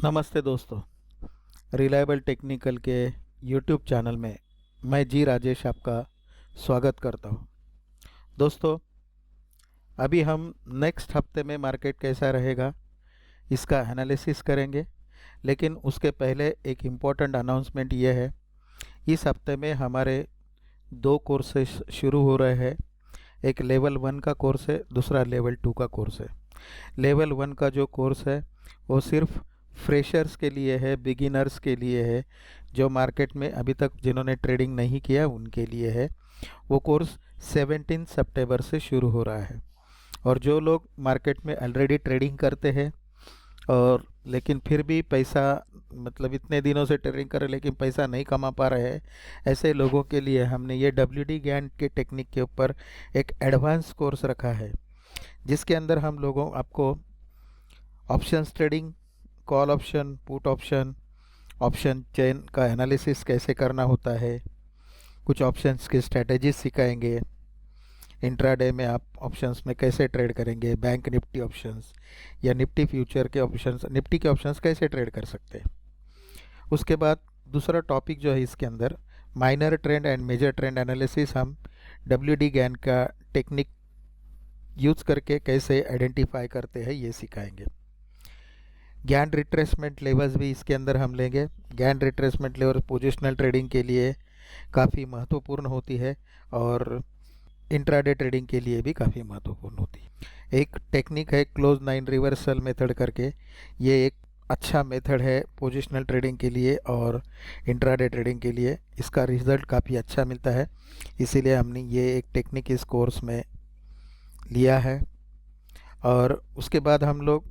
नमस्ते दोस्तों। Reliable technical के यूट्यूब चैनल में मैं जी राजेश आपका स्वागत करता हूं। दोस्तों, अभी हम नेक्स्ट हफ्ते में मार्केट कैसा रहेगा इसका एनालिसिस करेंगे, लेकिन उसके पहले एक इम्पोर्टेंट अनाउंसमेंट ये है। इस हफ्ते में हमारे दो कोर्सेस शुरू हो रहे हैं। एक लेवल 1 का कोर्स है, दूसरा लेवल 2 का कोर्स है। लेवल 1 का जो कोर्स है वो सिर्फ फ्रेशर्स के लिए है, बिगिनर्स के लिए है, जो मार्केट में अभी तक जिन्होंने ट्रेडिंग नहीं किया उनके लिए है। वो कोर्स 17 सितंबर से शुरू हो रहा है। और जो लोग मार्केट में ऑलरेडी ट्रेडिंग करते हैं और लेकिन फिर भी पैसा मतलब इतने दिनों से ट्रेडिंग कर रहे लेकिन पैसा नहीं कमा पा रहे हैं, ऐसे लोगों के लिए हमने ये WD ज्ञान के टेक्निक के ऊपर एक एडवांस कोर्स रखा है, जिसके अंदर हम लोगों आपको options trading, call option, put option, option chain का एनालिसिस कैसे करना होता है, कुछ ऑप्शंस की स्ट्रेटजीज सिखाएंगे। इंट्राडे में आप ऑप्शंस में कैसे ट्रेड करेंगे, बैंक निफ्टी ऑप्शंस या निफ्टी फ्यूचर के ऑप्शंस, निफ्टी के ऑप्शंस कैसे ट्रेड कर सकते हैं। उसके बाद दूसरा टॉपिक जो है इसके अंदर minor trend and major trend analysis, हम WD ज्ञान का टेक्निक यूज़ करके कैसे आइडेंटिफाई करते हैं ये सिखाएंगे। ज्ञान रिट्रेसमेंट लेवल्स भी इसके अंदर हम लेंगे। ज्ञान रिट्रेसमेंट लेवल पोजिशनल ट्रेडिंग के लिए काफ़ी महत्वपूर्ण होती है और इंट्राडे ट्रेडिंग के लिए भी काफ़ी महत्वपूर्ण होती है। एक टेक्निक है क्लोज 9 रिवर्सल मेथड करके, ये एक अच्छा मेथड है पोजिशनल ट्रेडिंग के लिए और इंट्राडे ट्रेडिंग के लिए। इसका रिजल्ट काफ़ी अच्छा मिलता है, इसीलिए हमने ये एक टेक्निक इस कोर्स में लिया है। और उसके बाद हम लोग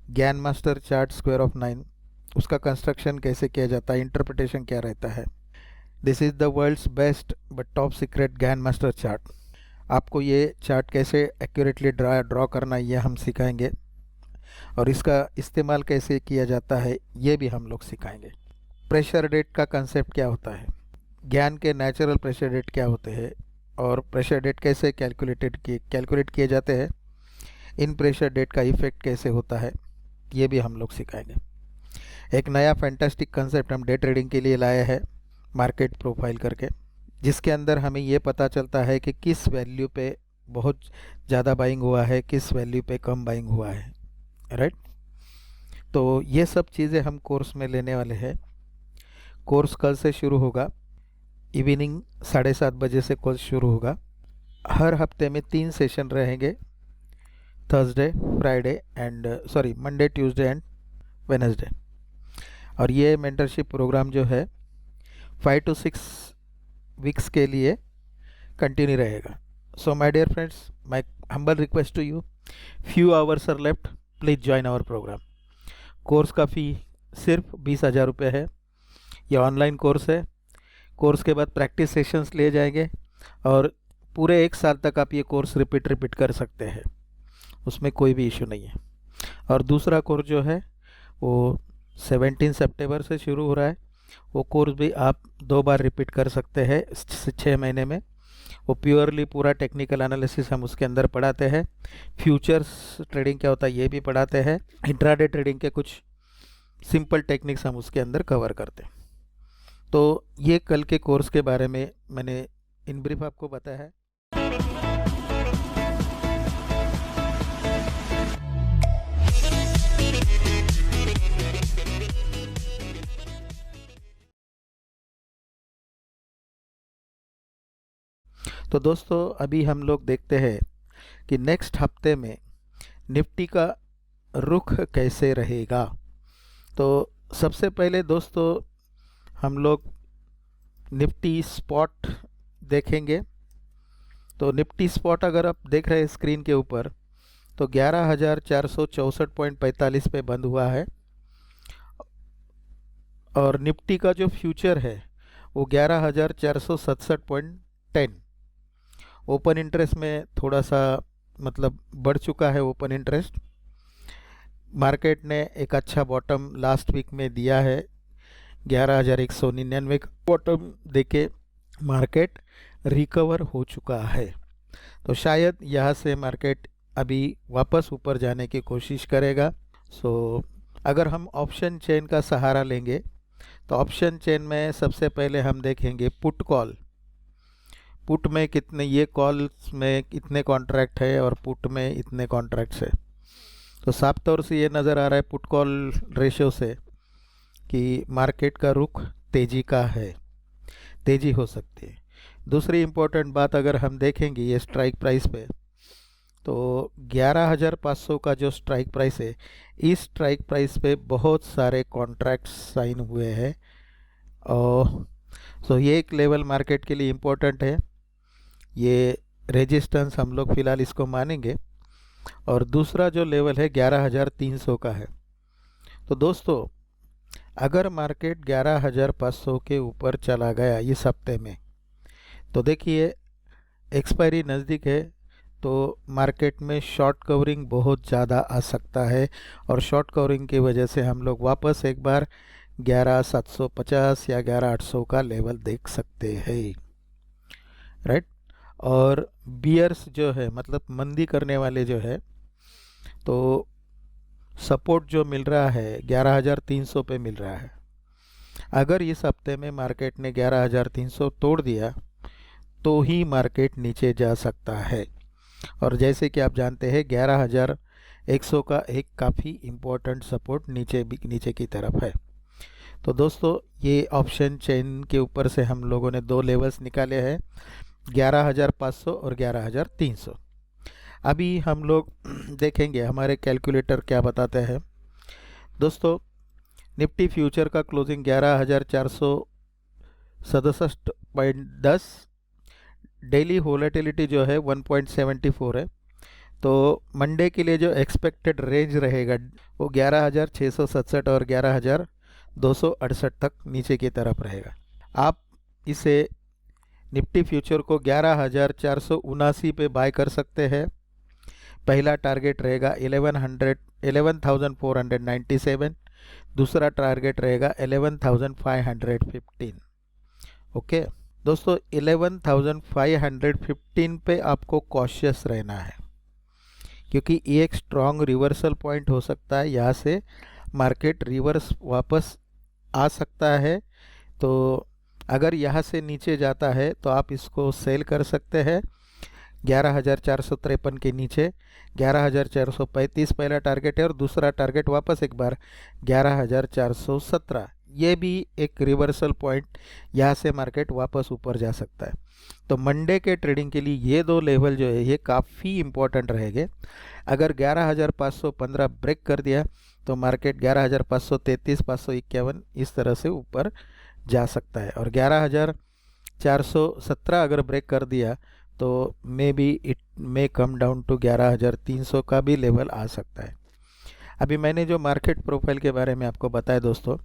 ज्ञान मास्टर चार्ट स्क्वायर ऑफ 9, उसका कंस्ट्रक्शन कैसे किया जाता है, इंटरप्रिटेशन क्या रहता है। This is the world's best but top secret Gann master chart. आपको ये चार्ट कैसे एक्यूरेटली ड्रॉ करना ये हम सिखाएंगे और इसका इस्तेमाल कैसे किया जाता है ये भी हम लोग सिखाएंगे। प्रेशर डेट का कंसेप्ट क्या होता है, ज्ञान के नेचुरल प्रेशर डेट क्या होते हैं और प्रेशर डेट कैसे कैलकुलेट किए जाते हैं, इन प्रेशर डेट का इफेक्ट कैसे होता है ये भी हम लोग सिखाएंगे। एक नया फैंटास्टिक कंसेप्ट हम डे ट्रेडिंग के लिए लाया है, मार्केट प्रोफाइल करके, जिसके अंदर हमें ये पता चलता है कि किस वैल्यू पे बहुत ज़्यादा बाइंग हुआ है, किस वैल्यू पे कम बाइंग हुआ है, राइट। तो ये सब चीज़ें हम कोर्स में लेने वाले हैं। कोर्स कल से शुरू होगा, इवनिंग 7:30 बजे से कोर्स शुरू होगा। हर हफ्ते में 3 सेशन रहेंगे, Thursday, Friday and Monday, Tuesday and Wednesday. और ये मेंटरशिप प्रोग्राम जो है 5 to 6 वीक्स के लिए कंटिन्यू रहेगा। So my dear friends, my humble request to you, few hours are left, please join our programme. Course का fee सिर्फ 20,000 रुपये है। ये ऑनलाइन कोर्स है। कोर्स के बाद प्रैक्टिस सेशंस लिए जाएंगे और पूरे 1 साल तक आप ये कोर्स रिपीट कर सकते हैं, उसमें कोई भी इशू नहीं है। और दूसरा कोर्स जो है वो 17 सितंबर से शुरू हो रहा है। वो कोर्स भी आप 2 बार रिपीट कर सकते हैं 6 महीने में। वो प्योरली पूरा टेक्निकल एनालिसिस हम उसके अंदर पढ़ाते हैं। फ्यूचर्स ट्रेडिंग क्या होता है ये भी पढ़ाते हैं। इंट्राडे ट्रेडिंग के कुछ सिंपल टेक्निक्स हम उसके अंदर कवर करते हैं। तो ये कल के कोर्स के बारे में मैंने इन ब्रीफ आपको बताया है। तो दोस्तों, अभी हम लोग देखते हैं कि नेक्स्ट हफ्ते में निफ्टी का रुख कैसे रहेगा। तो सबसे पहले दोस्तों हम लोग निफ्टी स्पॉट देखेंगे। तो निफ्टी स्पॉट अगर आप देख रहे हैं स्क्रीन के ऊपर, तो 11,464.45 पे बंद हुआ है और निफ्टी का जो फ्यूचर है वो 11,467.10। ओपन इंटरेस्ट में थोड़ा सा मतलब बढ़ चुका है ओपन इंटरेस्ट। मार्केट ने एक अच्छा बॉटम लास्ट वीक में दिया है, 11,199 का बॉटम देके मार्केट रिकवर हो चुका है। तो शायद यहाँ से मार्केट अभी वापस ऊपर जाने की कोशिश करेगा। सो अगर हम ऑप्शन चेन का सहारा लेंगे तो ऑप्शन चेन में सबसे पहले हम देखेंगे पुट कॉल। पुट में कितने, ये कॉल्स में कितने कॉन्ट्रैक्ट है और पुट में इतने कॉन्ट्रैक्ट्स है। तो साफ तौर से ये नज़र आ रहा है पुट कॉल रेशियो से कि मार्केट का रुख तेज़ी का है, तेज़ी हो सकती है। दूसरी इम्पोर्टेंट बात अगर हम देखेंगे ये स्ट्राइक प्राइस पे, तो 11,500 का जो स्ट्राइक प्राइस है, इस स्ट्राइक प्राइस पे बहुत सारे कॉन्ट्रैक्ट्स साइन हुए हैं। और सो ये एक लेवल मार्केट के लिए इम्पोर्टेंट है। ये रेजिस्टेंस हम लोग फ़िलहाल इसको मानेंगे। और दूसरा जो लेवल है 11,300 का है। तो दोस्तों, अगर मार्केट 11,500 के ऊपर चला गया इस हफ्ते में, तो देखिए एक्सपायरी नज़दीक है, तो मार्केट में शॉर्ट कवरिंग बहुत ज़्यादा आ सकता है और शॉर्ट कवरिंग की वजह से हम लोग वापस एक बार 11,750 या 11,800 का लेवल देख सकते हैं, राइट। और बियर्स जो है, मतलब मंदी करने वाले जो है, तो सपोर्ट जो मिल रहा है 11,300 पे मिल रहा है। अगर इस हफ्ते में मार्केट ने 11,300 तोड़ दिया तो ही मार्केट नीचे जा सकता है। और जैसे कि आप जानते हैं 11,100 का एक काफ़ी इम्पोर्टेंट सपोर्ट नीचे की तरफ है। तो दोस्तों, ये ऑप्शन चेन के ऊपर से हम लोगों ने दो लेवल्स निकाले हैं, 11,500 और 11,300। अभी हम लोग देखेंगे हमारे कैलकुलेटर क्या बताते हैं। दोस्तों, निफ्टी फ्यूचर का क्लोजिंग 11,467.10, डेली वोलेटिलिटी जो है 1.74 है। तो मंडे के लिए जो एक्सपेक्टेड रेंज रहेगा वो 11,667 और 11,268 तक नीचे की तरफ रहेगा। आप इसे निफ्टी फ्यूचर को 11,479 पे बाय कर सकते हैं। पहला टारगेट रहेगा 11,497, दूसरा टारगेट रहेगा 11,515। ओके दोस्तों, 11,515 पे आपको कॉशियस रहना है, क्योंकि ये एक स्ट्रॉन्ग रिवर्सल पॉइंट हो सकता है। यहाँ से मार्केट रिवर्स वापस आ सकता है। तो अगर यहाँ से नीचे जाता है तो आप इसको सेल कर सकते हैं 11,453 के नीचे। 11,435 पहला टारगेट है और दूसरा टारगेट वापस एक बार 11,417। ये भी एक रिवर्सल पॉइंट, यहाँ से मार्केट वापस ऊपर जा सकता है। तो मंडे के ट्रेडिंग के लिए ये दो लेवल जो है ये काफ़ी इम्पोर्टेंट रहेंगे। अगर 11,515 ब्रेक कर दिया तो मार्केट 11,533, 551 इस तरह से ऊपर जा सकता है। और 11,417 अगर ब्रेक कर दिया तो maybe it may come down to 11,300 का भी लेवल आ सकता है। अभी मैंने जो मार्केट प्रोफाइल के बारे में आपको बताया दोस्तों,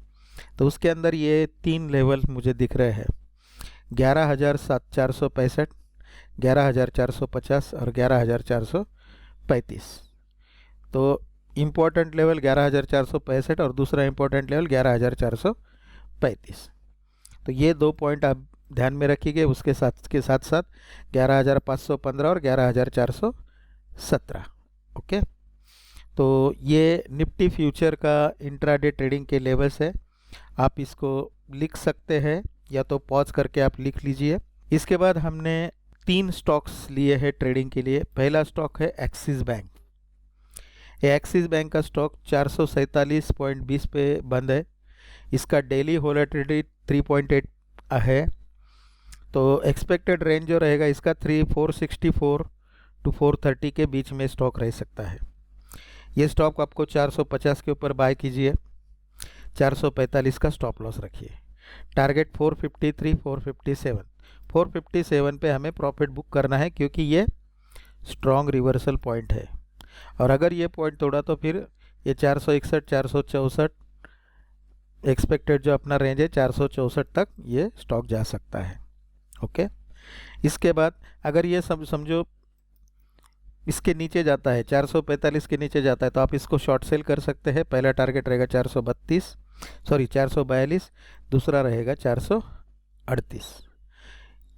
तो उसके अंदर ये तीन लेवल मुझे दिख रहे हैं, 11,465, 11,450 और 11,435। तो इम्पोर्टेंट लेवल 11,465 और दूसरा इम्पोर्टेंट लेवल 11,435। तो ये दो पॉइंट आप ध्यान में रखिए। उसके साथ 11,515 और 11,417। ओके, तो ये निफ्टी फ्यूचर का इंट्राडे ट्रेडिंग के लेवल्स है। आप इसको लिख सकते हैं या तो पॉज करके आप लिख लीजिए। इसके बाद हमने 3 स्टॉक्स लिए हैं ट्रेडिंग के लिए। पहला स्टॉक है एक्सिस बैंक। ये एक्सिस बैंक का स्टॉक 447.20 पे बंद है। इसका डेली वोलेटिलिटी 3.8 है। तो एक्सपेक्टेड रेंज जो रहेगा इसका 464 टू 430 के बीच में स्टॉक रह सकता है। ये स्टॉक आपको 450 के ऊपर बाय कीजिए, 445 का स्टॉप लॉस रखिए। टारगेट 453, 457, 457 पे हमें प्रॉफिट बुक करना है, क्योंकि ये स्ट्रॉन्ग रिवर्सल पॉइंट है। और अगर ये पॉइंट तोड़ा तो फिर ये 461, 464 एक्सपेक्टेड जो अपना रेंज है 464 तक ये स्टॉक जा सकता है। ओके, इसके बाद अगर ये समझो इसके नीचे जाता है, 445 के नीचे जाता है, तो आप इसको शॉर्ट सेल कर सकते हैं। पहला टारगेट रहेगा 442, दूसरा रहेगा 438।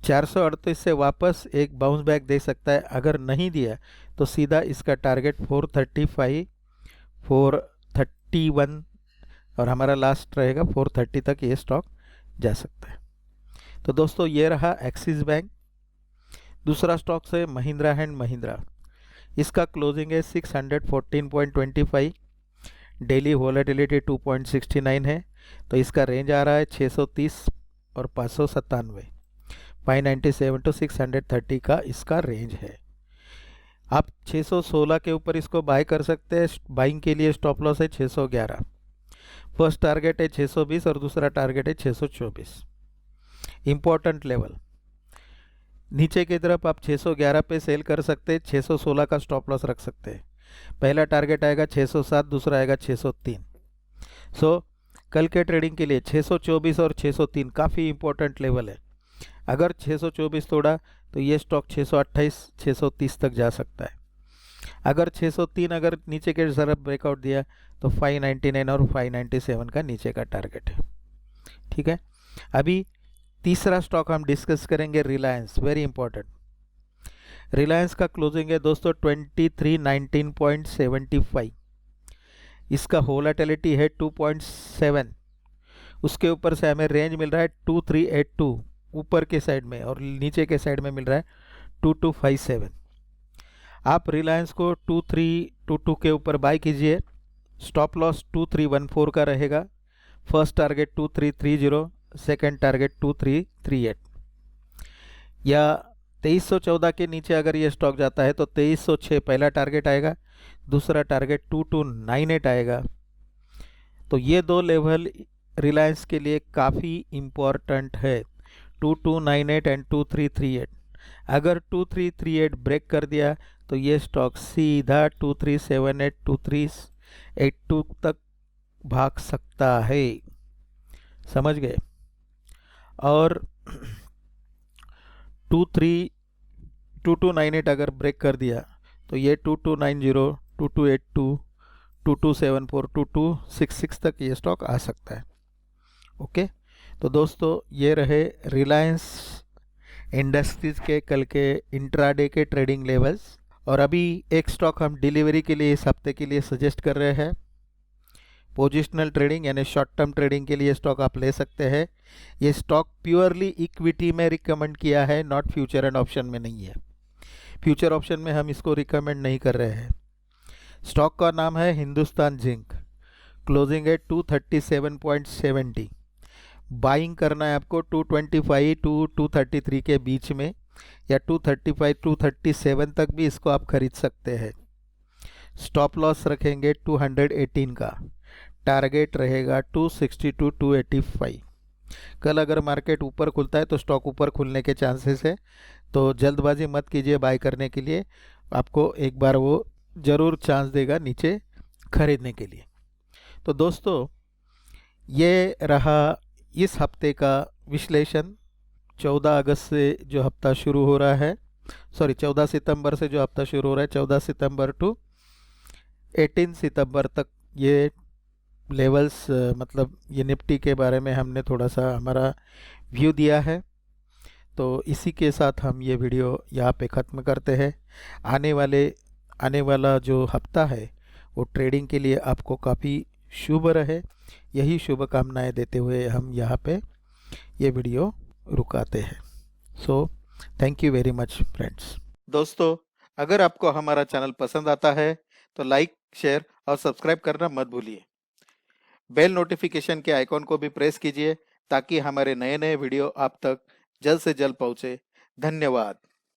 438 से वापस एक बाउंस बैक दे सकता है। अगर नहीं दिया तो सीधा इसका टारगेट 435, 431 और हमारा लास्ट रहेगा 430 तक ये स्टॉक जा सकता है। तो दोस्तों ये रहा एक्सिस बैंक। दूसरा स्टॉक है महिंद्रा एंड महिंद्रा। इसका क्लोजिंग है 614.25, डेली वॉलेटिलिटी 2.69 है। तो इसका रेंज आ रहा है 630 और 597, 597 टू 630 का इसका रेंज है। आप 616 के ऊपर इसको बाय कर सकते हैं। बाइंग के लिए स्टॉप लॉस है 611, फर्स्ट टारगेट है 620 और दूसरा टारगेट है 624। इंपॉर्टेंट लेवल नीचे की तरफ आप 611 पे सेल कर सकते हैं, 616 का स्टॉप लॉस रख सकते हैं। पहला टारगेट आएगा 607, दूसरा आएगा 603। सो कल के ट्रेडिंग के लिए 624 और 603 काफ़ी इंपॉर्टेंट लेवल है। अगर 624 तोड़ा तो ये स्टॉक 628 630 तक जा सकता है। अगर 603 अगर नीचे के तरफ ब्रेकआउट दिया तो 599 और 597 का नीचे का टारगेट है। ठीक है, अभी तीसरा स्टॉक हम डिस्कस करेंगे रिलायंस, वेरी इंपॉर्टेंट। रिलायंस का क्लोजिंग है दोस्तों 2319.75, इसका वोलेटिलिटी है 2.7, उसके ऊपर से हमें रेंज मिल रहा है 2382 ऊपर के साइड में और नीचे के साइड में मिल रहा है 2257। आप रिलायंस को 2322 के ऊपर बाय कीजिए। स्टॉप लॉस 2314 का रहेगा। First target 2330, second target 2338। या 2314 के नीचे अगर ये स्टॉक जाता है तो 2306 पहला टारगेट आएगा, दूसरा टारगेट 2298 आएगा। तो ये दो लेवल रिलायंस के लिए काफ़ी इम्पॉर्टेंट है, 2298 एंड 2338। अगर 2338 ब्रेक कर दिया तो ये स्टॉक सीधा 2378 2382 तक भाग सकता है, समझ गए। और 2298 अगर ब्रेक कर दिया तो ये 2290 2282 2274 2266 तक ये स्टॉक आ सकता है। ओके, तो दोस्तों ये रहे रिलायंस इंडस्ट्रीज़ के कल के इंट्राडे के ट्रेडिंग लेवल्स। और अभी एक स्टॉक हम डिलीवरी के लिए इस हफ्ते के लिए सजेस्ट कर रहे हैं। पोजिशनल ट्रेडिंग यानी शॉर्ट टर्म ट्रेडिंग के लिए स्टॉक आप ले सकते हैं। ये स्टॉक प्योरली इक्विटी में रिकमेंड किया है, नॉट फ्यूचर एंड ऑप्शन में नहीं है। फ्यूचर ऑप्शन में हम इसको रिकमेंड नहीं कर रहे हैं। स्टॉक का नाम है हिंदुस्तान जिंक, क्लोजिंग है 237.70। बाइंग करना है आपको 225 टू 233 के बीच में, या 235 237 तक भी इसको आप खरीद सकते हैं। स्टॉप लॉस रखेंगे 218 का, टारगेट रहेगा 262 285। कल अगर मार्केट ऊपर खुलता है तो स्टॉक ऊपर खुलने के चांसेस है, तो जल्दबाजी मत कीजिए बाय करने के लिए। आपको एक बार वो ज़रूर चांस देगा नीचे खरीदने के लिए। तो दोस्तों ये रहा इस हफ्ते का विश्लेषण। 14 अगस्त से जो हफ्ता शुरू हो रहा है, 14 सितंबर से जो हफ्ता शुरू हो रहा है, 14 सितंबर टू 18 सितंबर तक ये लेवल्स, मतलब ये निफ्टी के बारे में हमने थोड़ा सा हमारा व्यू दिया है। तो इसी के साथ हम ये वीडियो यहाँ पे ख़त्म करते हैं। आने वाला जो हफ्ता है वो ट्रेडिंग के लिए आपको काफ़ी शुभ रहे, यही शुभकामनाएं देते हुए हम यहाँ पे ये वीडियो रुकाते हैं। So thank you very much friends. दोस्तों अगर आपको हमारा चैनल पसंद आता है तो लाइक, शेयर और सब्सक्राइब करना मत भूलिए। बेल नोटिफिकेशन के आइकॉन को भी प्रेस कीजिए ताकि हमारे नए नए वीडियो आप तक जल्द से जल्द पहुँचे। धन्यवाद।